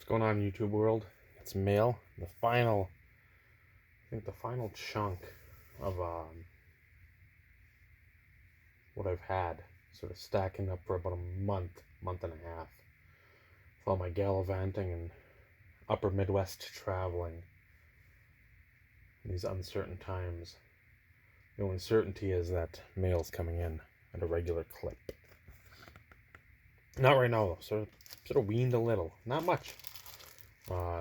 going on YouTube world? It's mail. I think the final chunk of what I've had, sort of stacking up for about a month and a half. With all my gallivanting and upper Midwest traveling in these uncertain times. The only certainty is that mail's coming in at a regular clip. Not right now though, sort of weaned a little. Not much.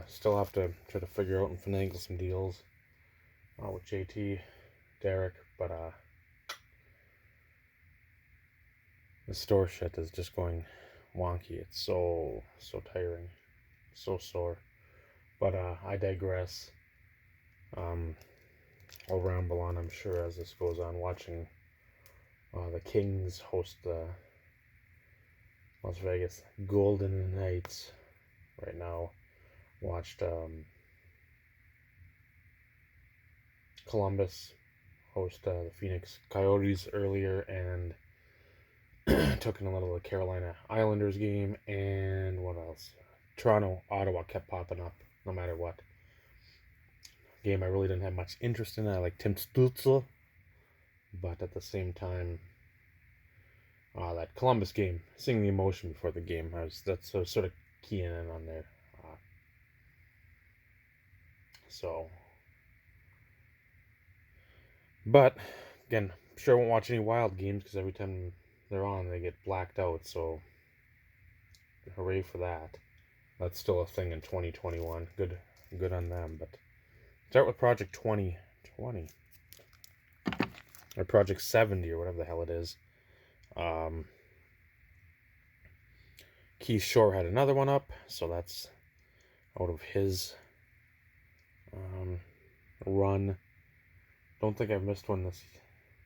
Still have to try to figure out and finagle some deals with JT, Derek, but the store shit is just going wonky. It's so tiring, so sore. But I digress. I'll ramble on, I'm sure, as this goes on. Watching the Kings host the Las Vegas Golden Knights right now. Watched Columbus host the Phoenix Coyotes earlier, and took in a little of the Carolina Islanders game, and what else? Toronto, Ottawa kept popping up no matter what. Game I really didn't have much interest in. I like Tim Stützle, but at the same time, that Columbus game, seeing the emotion before the game, that's sort of keying in on there. But again, I'm sure I won't watch any Wild games because every time they're on, they get blacked out. So hooray for that. That's still a thing in 2021. Good on them. But start with Project 2020 or Project 70 or whatever the hell it is. Keith Shore had another one up, so that's out of his run. Don't think I've missed one this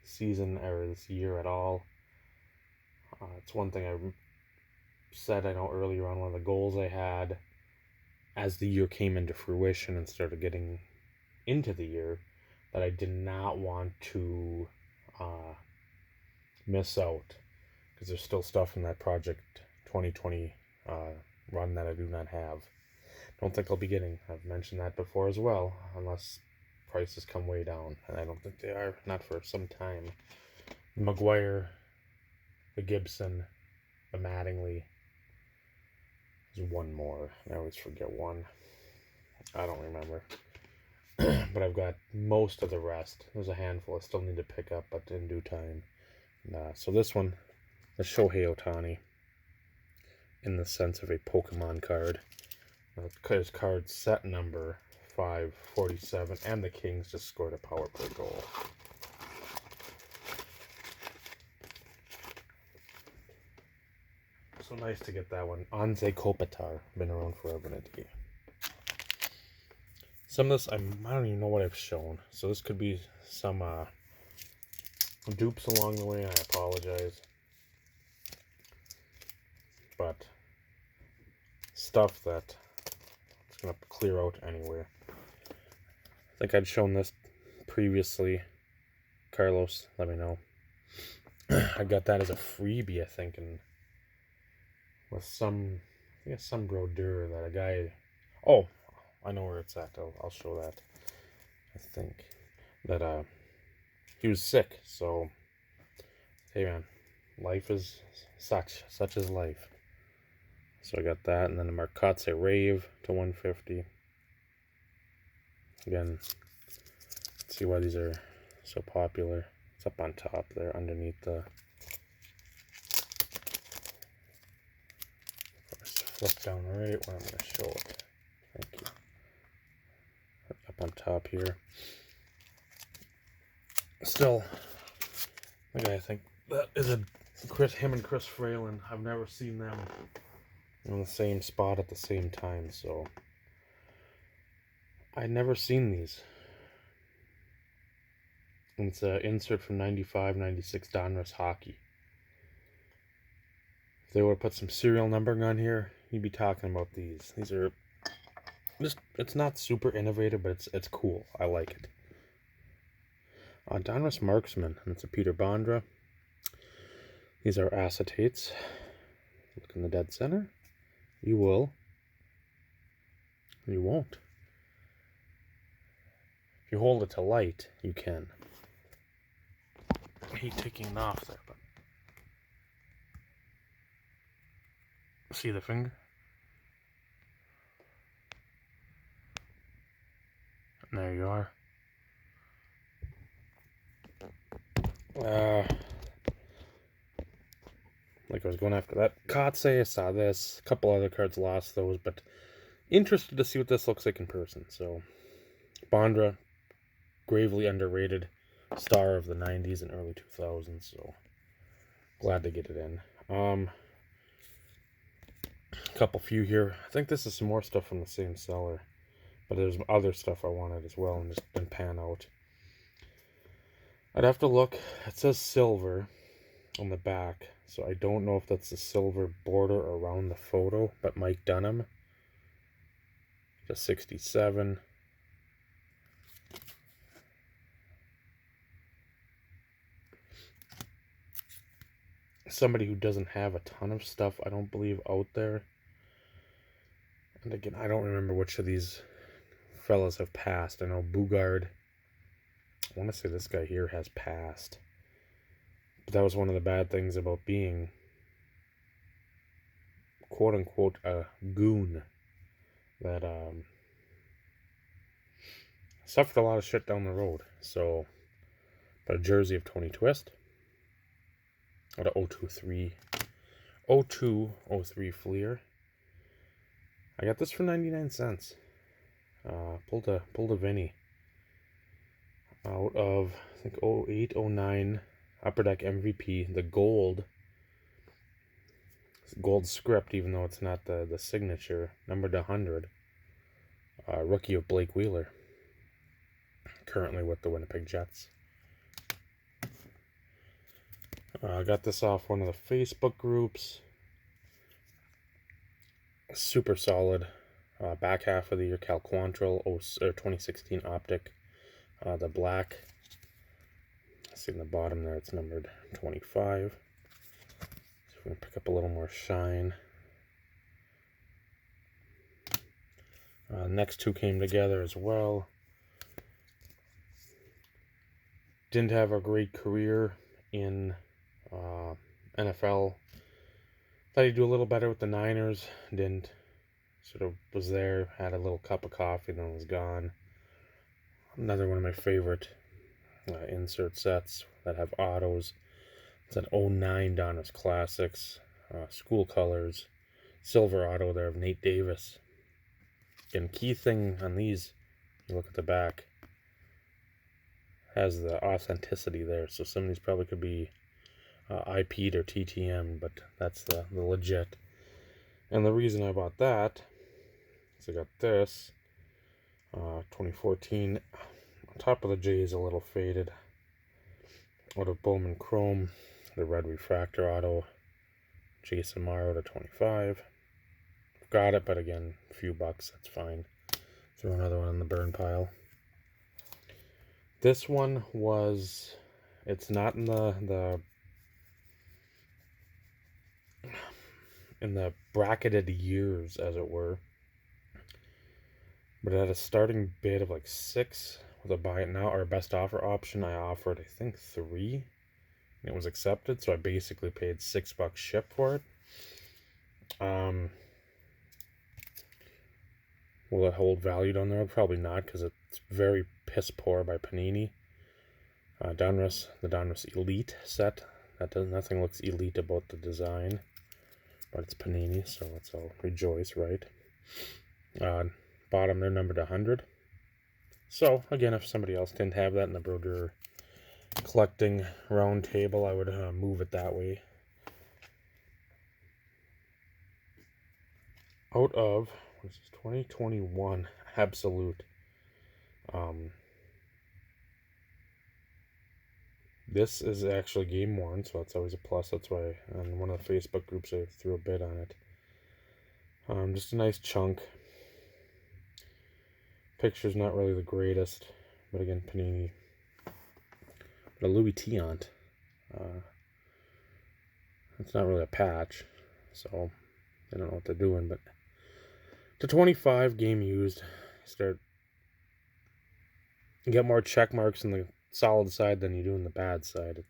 season or this year at all. It's one thing I said, I know, earlier on, one of the goals I had as the year came into fruition and started getting into the year, that I did not want to miss out, because there's still stuff in that Project 2020 run that I do not have. Don't think I'll be getting. I've mentioned that before as well, unless prices come way down, and I don't think they are, not for some time. McGuire, the Gibson, the Mattingly. There's one more. I always forget one. I don't remember. But I've got most of the rest. There's a handful I still need to pick up, but in due time. So this one, the Shohei Ohtani, in the sense of a Pokemon card. His card set number 547, and the Kings just scored a power play goal. So nice to get that one. Anze Kopitar, been around forever in a day. Some of this, I don't even know what I've shown. So this could be some dupes along the way, and I apologize. But stuff that it's going to clear out anywhere. I think I'd shown this previously. Carlos, let me know. I got that as a freebie, I think, and with some Brodeur that a guy... Oh, I know where it's at. I'll show that. I think that he was sick, so hey man, life is such is life. So I got that, and then the Marcotte Rave to 150. Again, let's see why these are so popular. It's up on top there, underneath the... Flip down right when I'm going to show it. Thank you. Up on top here. Still, okay, I think that is him and Chris Fralin. I've never seen them on the same spot at the same time, so I'd never seen these. And it's an insert from 95-96 Donruss Hockey. If they would have put some serial numbering on here, you'd be talking about these. These are just, it's not super innovative, but it's cool. I like it. Donruss Marksman, and it's a Peter Bondra. These are acetates. Look in the dead center. You will. You won't. If you hold it to light, you can. I hate taking it off there, but see the finger? And there you are. Like I was going after that. Katse, I saw this. A couple other cards lost those, but interested to see what this looks like in person. So, Bondra, gravely underrated star of the 90s and early 2000s. So, glad to get it in. A few here. I think this is some more stuff from the same seller, but there's other stuff I wanted as well and just didn't pan out. I'd have to look. It says silver on the back, so I don't know if that's the silver border around the photo, but Mike Dunham, just 67. Somebody who doesn't have a ton of stuff, I don't believe, out there. And again, I don't remember which of these fellas have passed. I know Bugard, I want to say this guy here has passed. But that was one of the bad things about being, quote-unquote, a goon. That suffered a lot of shit down the road. So, but a jersey of Tony Twist. Out of 0203 Fleer. I got this for 99 cents. Pulled a Vinny. Out of, I think, 08, 09 Upper Deck MVP. The gold script, even though it's not the signature. Numbered to 100. Rookie of Blake Wheeler. Currently with the Winnipeg Jets. I got this off one of the Facebook groups. Super solid. Back half of the year, Cal Quantrill 2016 Optic. The black. See in the bottom there, it's numbered 25. So we're going to pick up a little more shine. Next two came together as well. Didn't have a great career in NFL. Thought he'd do a little better with the Niners. Didn't. Sort of was there, had a little cup of coffee, then was gone. Another one of my favorite insert sets that have autos. It's an 09 Donruss Classics. School colors. Silver auto there of Nate Davis. Again, key thing on these, you look at the back, has the authenticity there. So some of these probably could be IP'd or TTM, but that's the legit. And the reason I bought that is I got this 2014. Top of the J is a little faded. Out of Bowman Chrome, the red refractor auto, Jason Morrow to 25. Got it, but again, a few bucks, that's fine. Throw another one in the burn pile. This one was, it's not in the bracketed years, as it were, but it had a starting bid of like 6 with a buy it now or a best offer option. I offered, I think, 3, and it was accepted, so I basically paid $6 ship for it. Will it hold value down there? Probably not, because it's very piss poor by Panini. The Donruss Elite set. Nothing looks elite about the design, but it's Panini, so let's all rejoice, right? Bottom, they're numbered 100. So again, if somebody else didn't have that in the Brodeur collecting round table, I would move it that way. Out of, what is this, 2021 Absolute. This is actually game worn, so that's always a plus. That's why on one of the Facebook groups I threw a bid on it. Just a nice chunk. Picture's not really the greatest, but again, Panini. But a Louis Tiant. It's not really a patch, so I don't know what they're doing, but to 25 game used. You get more check marks in the solid side than you do in the bad side.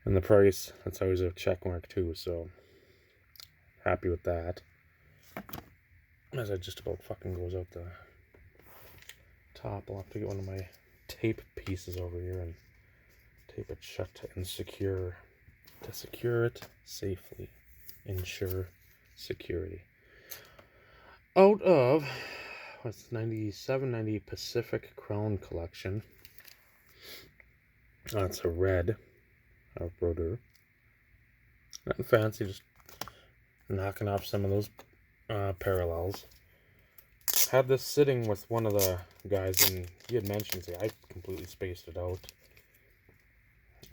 And the price, that's always a check mark too, so happy with that. As it just about fucking goes out the top, I'll have to get one of my tape pieces over here and tape it shut and secure to secure it safely. Ensure security. Out of what's 9790 Pacific Crown Collection. That's a red of Brodeur. Nothing fancy, just knocking off some of those parallels. Had this sitting with one of the guys, and he had mentioned, I completely spaced it out.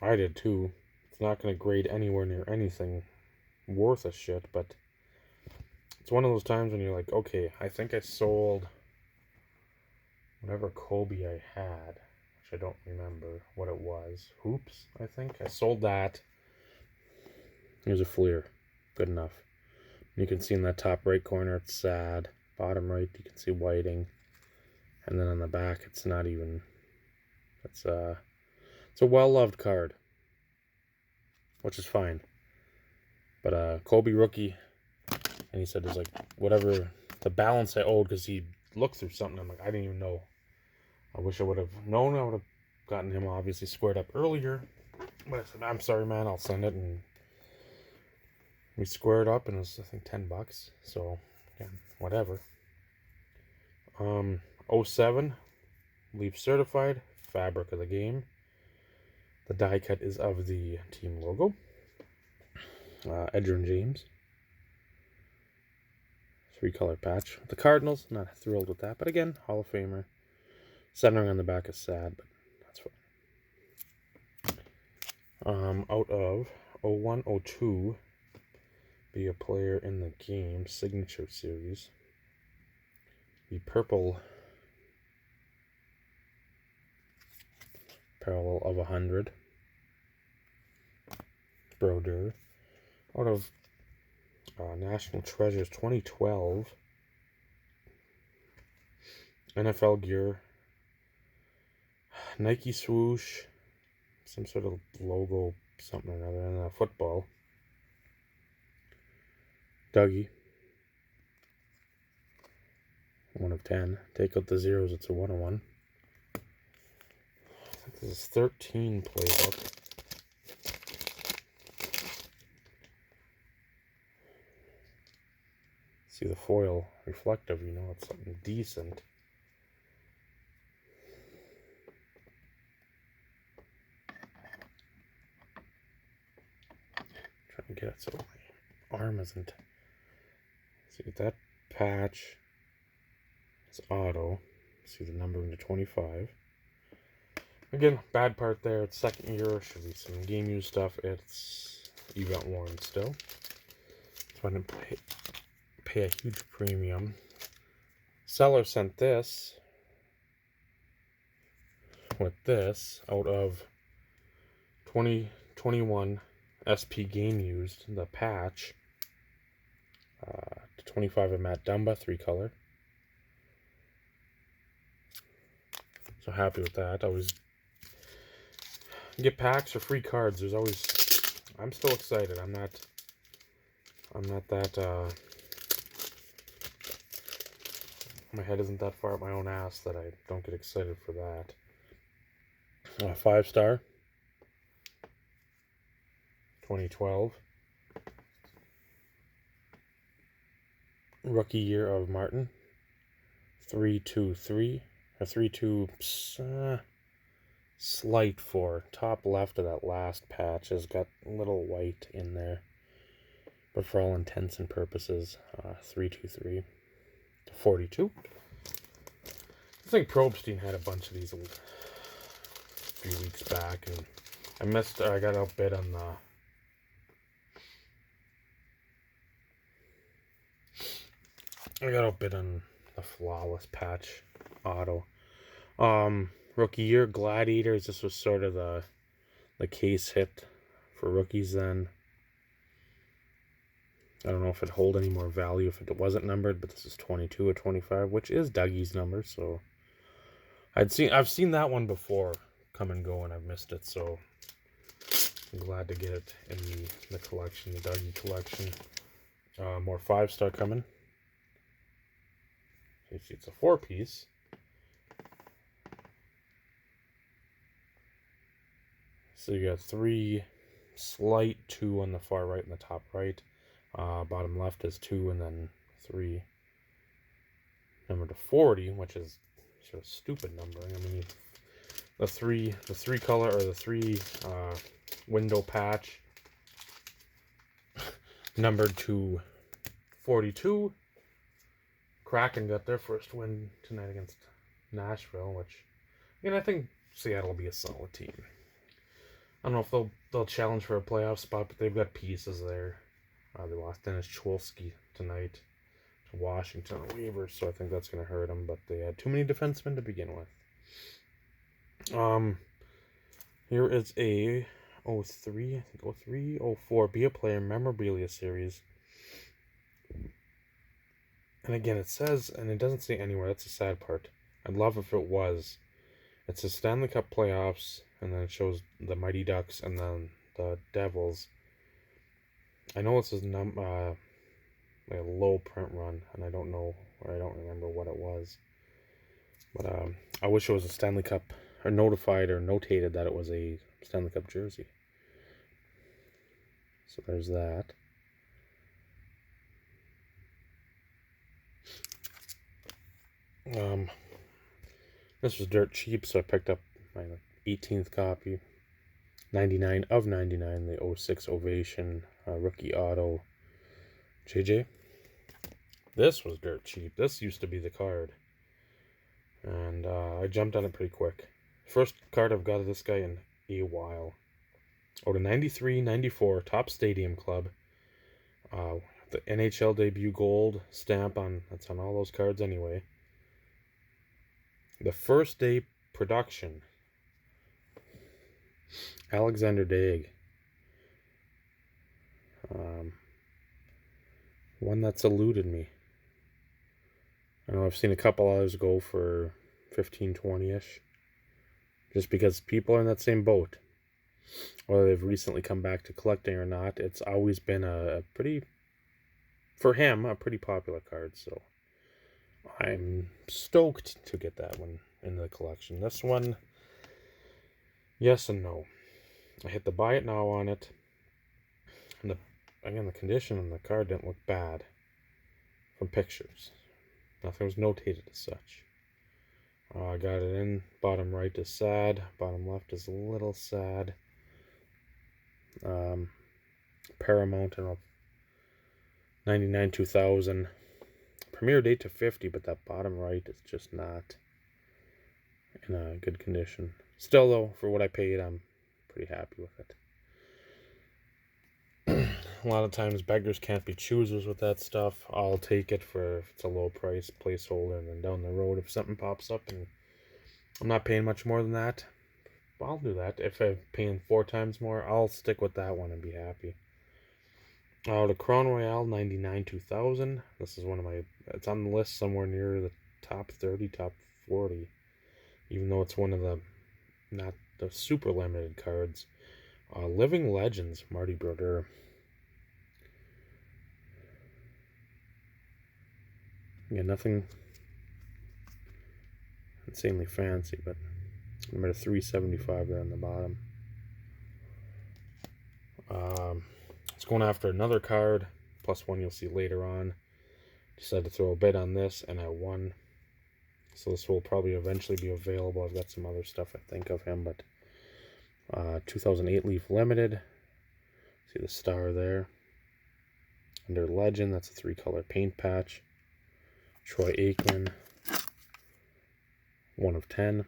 I did too. It's not going to grade anywhere near anything worth a shit, but it's one of those times when you're like, okay, I think I sold whatever Kobe I had, which I don't remember what it was. Hoops, I think. I sold that. Here's a Fleer. Good enough. You can see in that top right corner, it's sad. Bottom right, you can see whiting. And then on the back, it's not even... It's a well-loved card, which is fine. But Kobe rookie, and he said there's like whatever the balance I owed, because he looked through something. I'm like, I didn't even know. I wish I would have known. I would have gotten him obviously squared up earlier. But I said, I'm sorry, man. I'll send it, and we squared up, and it was I think $10. So again, whatever. 07 Leaf certified, fabric of the game. The die cut is of the team logo. Edgerrin James. 3-color patch. The Cardinals, not thrilled with that, but again, Hall of Famer. Centering on the back is sad, but that's fine. Out of 0102, be a player in the game signature series. The purple parallel of 100. Brodeur. Out of National Treasures 2012. NFL gear. Nike swoosh. Some sort of logo, something or another. And football. Dougie. 1 of 10. Take out the zeros, it's a 101. I think this is 13 playbook. See the foil reflective, you know it's something decent. Trying to get it so my arm isn't. See that patch. It's auto. See the numbering to 25. Again, bad part there. It's second year. Should be some game use stuff. It's event worn still. So I didn't pay a huge premium. Seller sent this with this out of 2021 SP game used, the patch. 25 of Matt Dumba, 3-color. So happy with that. Always get packs or free cards. There's always. I'm still excited. I'm not that. My head isn't that far up my own ass that I don't get excited for that. 5-star. 2012. Rookie year of Martin. 3-2-3. A 3-2 slight 4. Top left of that last patch has got a little white in there. But for all intents and purposes, 3-2-3 to 42. I think Probstein had a bunch of these a few weeks back, and I got outbid on the flawless patch auto. Rookie year Gladiators. This was sort of the case hit for rookies then. I don't know if it'd hold any more value if it wasn't numbered, but this is 22 or 25, which is Dougie's number, so I've seen that one before come and go, and I've missed it, so I'm glad to get it in the collection, the Dougie collection. More 5-star coming. You see, it's a 4-piece. So you got 3, slight 2 on the far right and the top right. Bottom left is 2 and then 3. Number to 40, which is sort of stupid numbering. I mean, the three color, or the 3 window patch numbered to 42. Kraken got their first win tonight against Nashville, which, I mean, I think Seattle will be a solid team. I don't know if they'll challenge for a playoff spot, but they've got pieces there. They lost Dennis Chwolski tonight to Washington on waivers, so I think that's going to hurt them, but they had too many defensemen to begin with. Here is a 03, I think 03, 04 Be a Player Memorabilia Series. And again, it says, and it doesn't say anywhere, that's the sad part. I'd love if it was. It says Stanley Cup playoffs, and then it shows the Mighty Ducks and then the Devils. I know this is like a low print run, and I don't know, or I don't remember what it was. But I wish it was a Stanley Cup, or notified or notated that it was a Stanley Cup jersey. So there's that. This was dirt cheap, so I picked up my 18th copy. 99 of 99, the 06 Ovation rookie auto JJ. This was dirt cheap. This used to be the card. And I jumped on it pretty quick. First card I've got of this guy in a while. Out of 93, 94, Top Stadium Club. The NHL debut gold stamp that's on all those cards anyway. The first day production. Alexander Daig. One that's eluded me. I know I've seen a couple others go for 15, 20-ish. Just because people are in that same boat. Whether they've recently come back to collecting or not, it's always been a pretty, for him, a pretty popular card. So I'm stoked to get that one in the collection. This one, yes and no. I hit the buy it now on it. And the condition on the card didn't look bad from pictures. Nothing was notated as such. I got it in. Bottom right is sad. Bottom left is a little sad. Paramount, I don't know, 99 2000. Premiere date to 50, but that bottom right is just not in a good condition. Still, though, for what I paid, I'm pretty happy with it. A lot of times beggars can't be choosers with that stuff. I'll take it for if it's a low price placeholder, and then down the road if something pops up and I'm not paying much more than that, I'll do that. If I'm paying 4 times more, I'll stick with that one and be happy. The Crown Royale 99 2000. This is one of my, it's on the list somewhere near the top 30, top 40, even though it's one of the, not the super limited cards. Living Legends, Marty Brodeur. Yeah, nothing insanely fancy, but number 375 there on the bottom. It's going after another card, plus one you'll see later on. Decided to throw a bid on this, and I won. So this will probably eventually be available. I've got some other stuff I think of him, but 2008 Leaf Limited. See the star there. Under Legend, that's a 3-color paint patch. Troy Aikman, 1 of 10.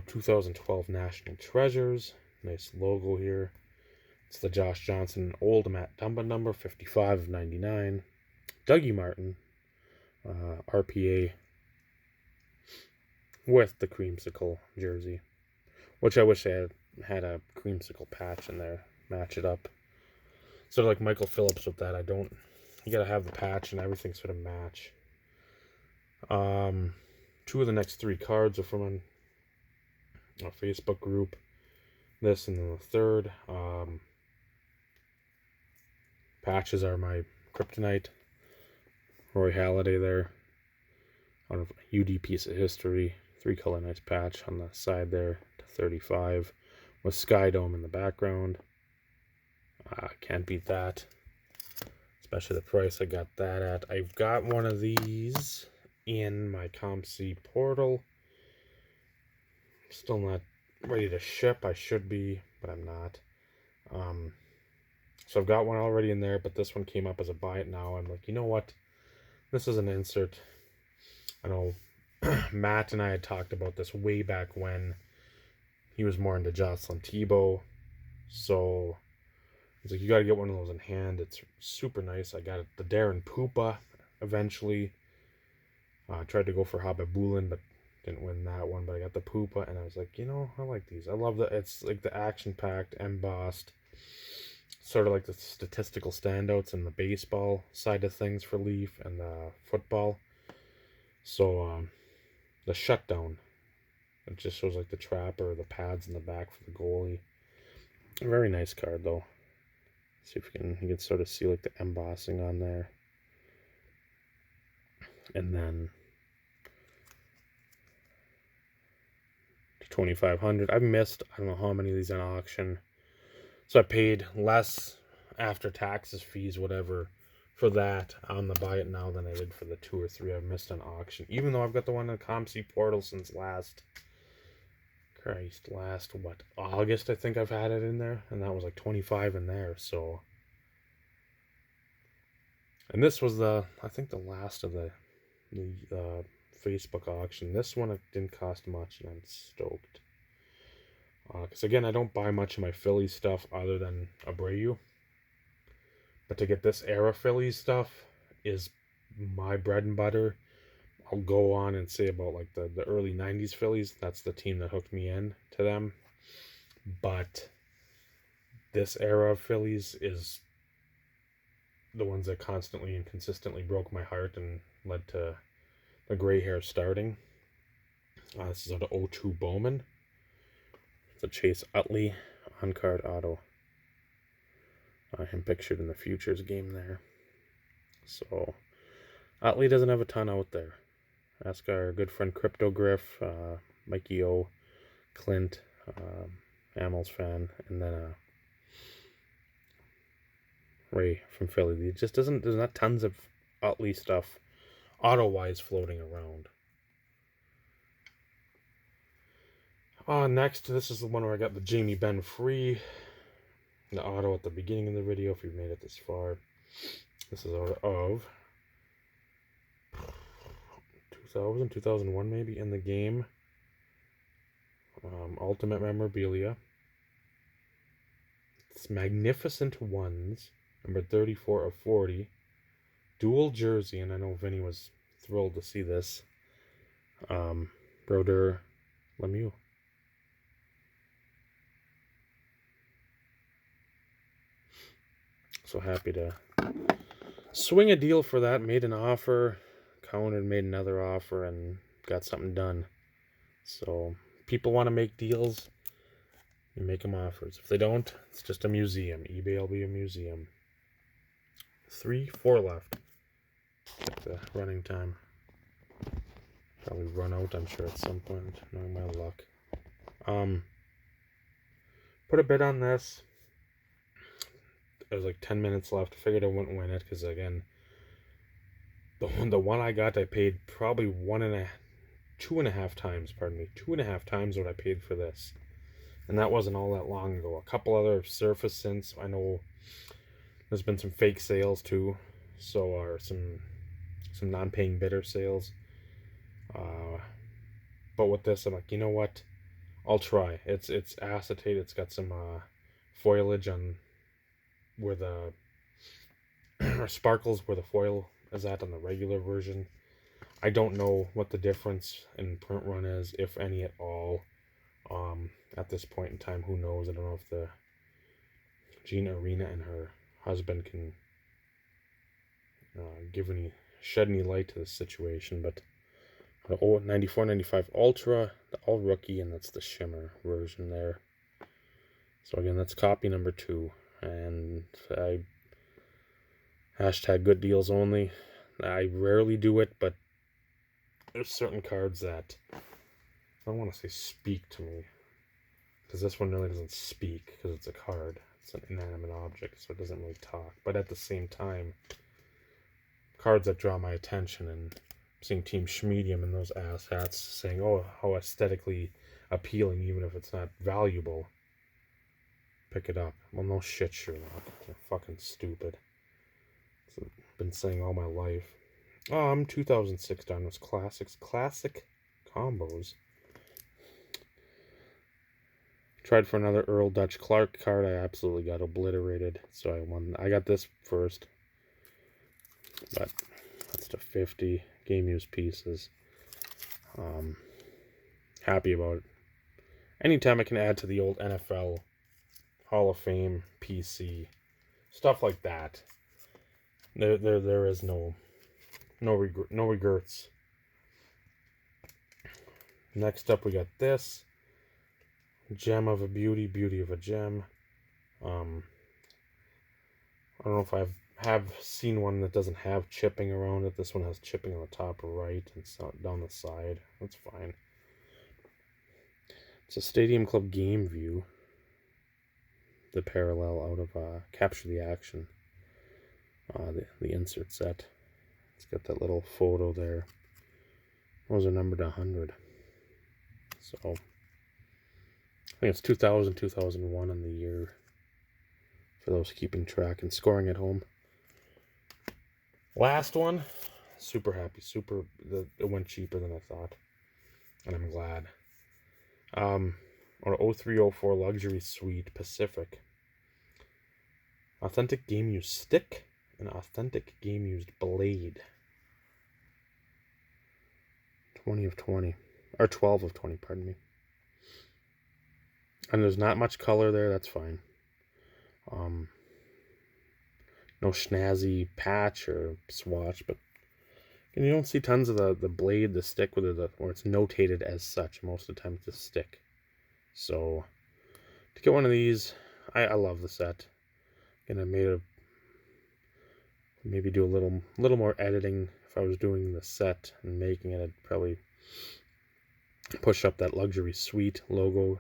2012 National Treasures. Nice logo here. It's the Josh Johnson Old Matt Dumba number, 55 of 99. Dougie Martin, RPA, with the creamsicle jersey, which I wish I had a creamsicle patch in there. match it up. Sort of like Michael Phillips with that. You gotta have the patch and everything sort of match. 2 of the next 3 cards are from a Facebook group. This and then the third. Patches are my Kryptonite. Roy Halladay there. Out of UD Piece of History. 3-color nice patch on the side there to 35. With Sky Dome in the background. Can't beat that. Especially the price I got that at. I've got one of these in my ComC portal. Still not ready to ship. I should be, but I'm not. So I've got one already in there, but this one came up as a buy it now. I'm like, you know what? This is an insert. I know Matt and I had talked about this way back when he was more into Jocelyn Tebow. So he's like, you got to get one of those in hand. It's super nice. I got the Darren Pupa eventually. Tried to go for Habibulin, but didn't win that one. But I got the Pupa, and I was like, you know, I like these. I love that. It's like the action-packed, embossed, sort of like the statistical standouts in the baseball side of things for Leaf and the football. So the shutdown, it just shows like the trapper, the pads in the back for the goalie. A very nice card though. See if you can sort of see like the embossing on there. And then 2,500. I've missed I don't know how many of these on auction. So I paid less after taxes, fees, whatever, for that on the buy it now than I did for the 2 or 3 I've missed on auction. Even though I've got the one in the ComC portal since last what, August I think I've had it in there, and that was like 25 in there. So, and this was I think the last of the Facebook auction. This one, it didn't cost much, and I'm stoked. Because again, I don't buy much of my Phillies stuff other than Abreu. But to get this era Phillies stuff is my bread and butter. I'll go on and say about like the early 90s Phillies. That's the team that hooked me in to them. But this era of Phillies is the ones that constantly and consistently broke my heart and led to the gray hair starting. This is out of 02 Bowman. It's a Chase Utley on-card auto. Him pictured in the Futures game there. So, Utley doesn't have a ton out there. Ask our good friend Crypto Griff, Mikey O, Clint, Hamels fan, and then Ray from Philly. It just there's not tons of Utley stuff auto-wise floating around. Next, this is the one where I got the Jamie Benn free. The auto at the beginning of the video, if you've made it this far. This is out of 2000, 2001 maybe, in the game. Ultimate Memorabilia. It's Magnificent Ones, number 34 of 40. Dual jersey, and I know Vinny was thrilled to see this. Brodeur, Lemieux. So happy to swing a deal for that. Made an offer, countered, made another offer, and got something done. So people want to make deals, you make them offers. If they don't, it's just a museum. eBay will be a museum. 3-4 left. Check the running time. Probably run out, I'm sure, at some point, knowing my luck. Put a bid on this. There was like 10 minutes left. I figured I wouldn't win it because, again, the one I got, I paid probably 2.5 times, pardon me, 2.5 times what I paid for this. And that wasn't all that long ago. A couple other surfaced since. I know there's been some fake sales too, so are some non-paying bidder sales. But with this, I'm like, you know what? I'll try. It's acetate. It's got some foliage on where the or sparkles where the foil is at on the regular version. I don't know what the difference in print run is, if any at all. At this point in time, who knows? I don't know if the Gina Arena and her husband can shed any light to this situation, but the 94-95 Ultra, the all rookie, and that's the shimmer version there. So again, that's copy number 2, and I hashtag good deals only. I rarely do it, but there's certain cards that I don't want to say speak to me, because this one really doesn't speak because it's a card. It's an inanimate object, so it doesn't really talk. But at the same time, cards that draw my attention, and seeing Team Schmedium and those ass hats saying, oh, how aesthetically appealing, even if it's not valuable, pick it up. Well, no shit, Sherlock. You're fucking stupid. That's what I've been saying all my life. 2006 Dinos Classics. Classic combos. Tried for another Earl Dutch Clark card. I absolutely got obliterated. So I won. I got this first. But that's to 50 game used pieces. Happy about it. Anytime I can add to the old NFL Hall of Fame PC stuff like that, there is no regrets. Next up, we got this Gem of a Beauty, Beauty of a Gem. I don't know if I have seen one that doesn't have chipping around it. This one has chipping on the top right and down the side. That's fine. It's a Stadium Club Game View. The parallel out of Capture the Action. The insert set. It's got that little photo there. Those are numbered 100. So, I think it's 2000, 2001 on the year. For those keeping track and scoring at home. Last one. Super happy. It went cheaper than I thought. And I'm glad. On a 0304 Luxury Suite Pacific. Authentic game used stick and authentic game used blade. 20 of 20. Or 12 of 20, pardon me. And there's not much color there, that's fine. No snazzy patch or swatch, but you don't see tons of the blade, the stick, where it's notated as such. Most of the time it's a stick. So, to get one of these, I love the set. And I maybe do a little more editing. If I was doing the set and making it, I'd probably push up that Luxury Suite logo.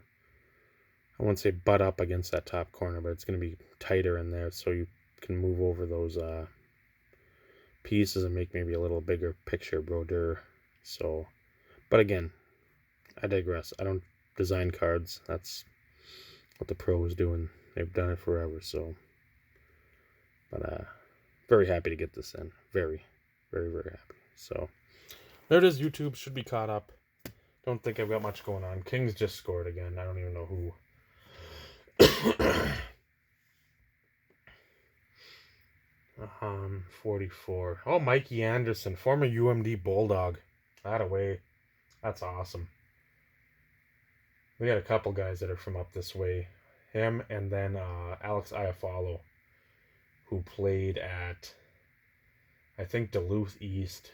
I won't say butt up against that top corner, but it's going to be tighter in there, so you can move over those pieces and make maybe a little bigger picture Brodeur. So, but again, I digress. I don't design cards. That's what the pros do, and they've done it forever. So, but very happy to get this in. Very, very, very happy. So, there it is. YouTube should be caught up. Don't think I've got much going on. Kings just scored again. I don't even know who. 44. Oh, Mikey Anderson, former UMD Bulldog. That away. That's awesome. We got a couple guys that are from up this way. Him and then Alex Iafalo, who played at, I think, Duluth East.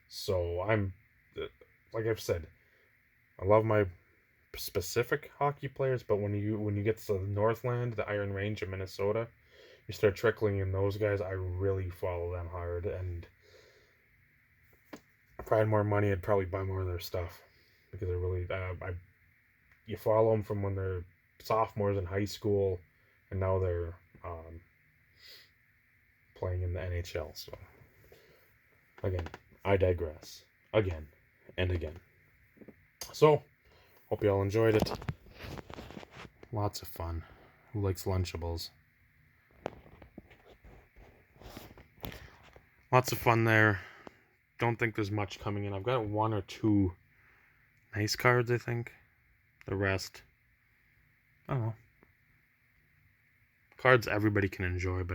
So I'm, like I've said, I love my specific hockey players, but when you get to the Northland, the Iron Range of Minnesota, you start trickling in those guys. I really follow them hard, and if I had more money, I'd probably buy more of their stuff, because I really you follow them from when they're sophomores in high school, and now they're playing in the NHL. So again, I digress again and again. So hope you all enjoyed it. Lots of fun. Who likes Lunchables? Lots of fun there. Don't think there's much coming in. I've got 1 or 2 nice cards, I think. The rest, I don't know. Cards everybody can enjoy, but